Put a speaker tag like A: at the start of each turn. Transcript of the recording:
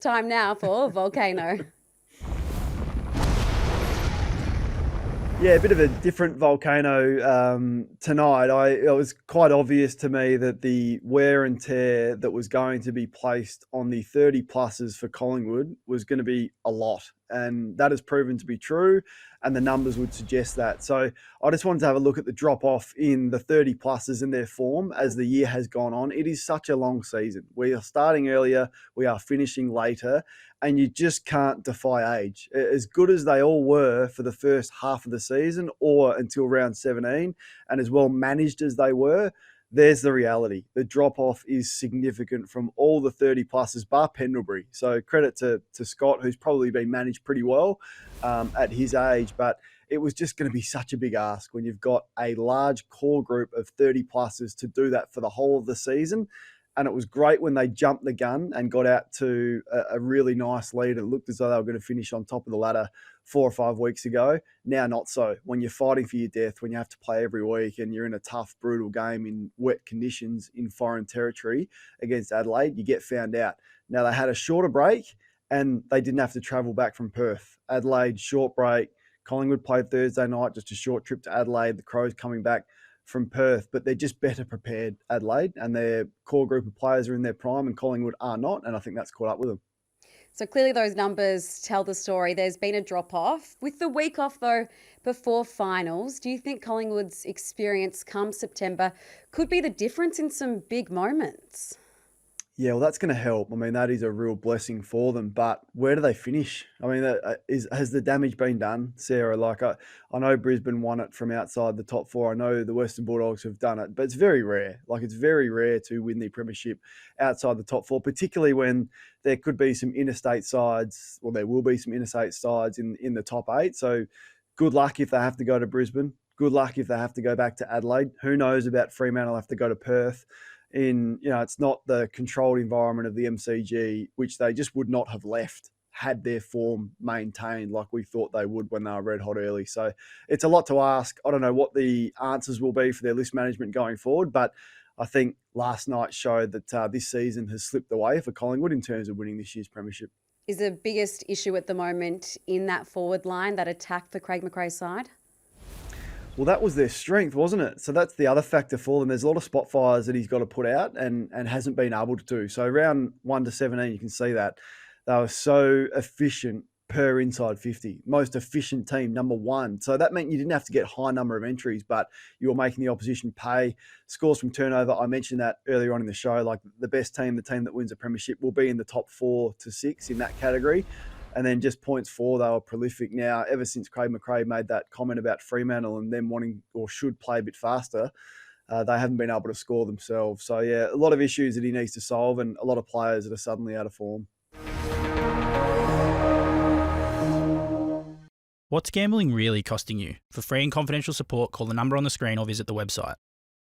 A: Time now for Volcano.
B: Yeah, a bit of a different volcano tonight. It was quite obvious to me that the wear and tear that was going to be placed on the 30 pluses for Collingwood was going to be a lot. And that has proven to be true. And the numbers would suggest that. So I just wanted to have a look at the drop off in the 30 pluses in their form as the year has gone on. It is such a long season. We are starting earlier, we are finishing later, and you just can't defy age. As good as they all were for the first half of the season or until round 17, and as well managed as they were, there's the reality. The drop off is significant from all the 30 pluses, bar Pendlebury. So credit to Scott, who's probably been managed pretty well at his age, but it was just going to be such a big ask when you've got a large core group of 30 pluses to do that for the whole of the season. And it was great when they jumped the gun and got out to a really nice lead. It looked as though they were going to finish on top of the ladder 4 or 5 weeks ago. Now, not so. When you're fighting for your death, when you have to play every week and you're in a tough, brutal game in wet conditions in foreign territory against Adelaide, you get found out. Now, they had a shorter break and they didn't have to travel back from Perth. Adelaide, short break. Collingwood played Thursday night, just a short trip to Adelaide. The Crows coming back from Perth, but they're just better prepared, Adelaide, and their core group of players are in their prime and Collingwood are not, and I think that's caught up with them.
A: So clearly those numbers tell the story. There's been a drop-off. With the week off, though, before finals, do you think Collingwood's experience come September could be the difference in some big moments?
B: Yeah, well, that's going to help. I mean, that is a real blessing for them. But where do they finish? I mean, has the damage been done, Sarah? Like, I know Brisbane won it from outside the top four. I know the Western Bulldogs have done it, but it's very rare. Like, it's very rare to win the premiership outside the top four, particularly when there could be some interstate sides, or there will be some interstate sides in the top eight. So good luck if they have to go to Brisbane. Good luck if they have to go back to Adelaide. Who knows about Fremantle have to go to Perth. It's not the controlled environment of the MCG, which they just would not have left had their form maintained like we thought they would when they were red hot early. So it's a lot to ask. I don't know what the answers will be for their list management going forward, but I think last night showed that this season has slipped away for Collingwood in terms of winning this year's premiership.
A: Is the biggest issue at the moment in that forward line, that attack for Craig McRae's side?
B: Well, that was their strength, wasn't it? So that's the other factor for them. There's a lot of spot fires that he's got to put out and hasn't been able to do. So round 1 to 17, you can see that. They were so efficient per inside 50. Most efficient team, number one. So that meant you didn't have to get high number of entries, but you were making the opposition pay. Scores from turnover, I mentioned that earlier on in the show, like the best team, the team that wins a premiership, will be in the top 4 to 6 in that category. And then just points for, they were prolific. Now, ever since Craig McRae made that comment about Fremantle and them wanting or should play a bit faster, they haven't been able to score themselves. So, yeah, a lot of issues that he needs to solve and a lot of players that are suddenly out of form.
C: What's gambling really costing you? For free and confidential support, call the number on the screen or visit the website.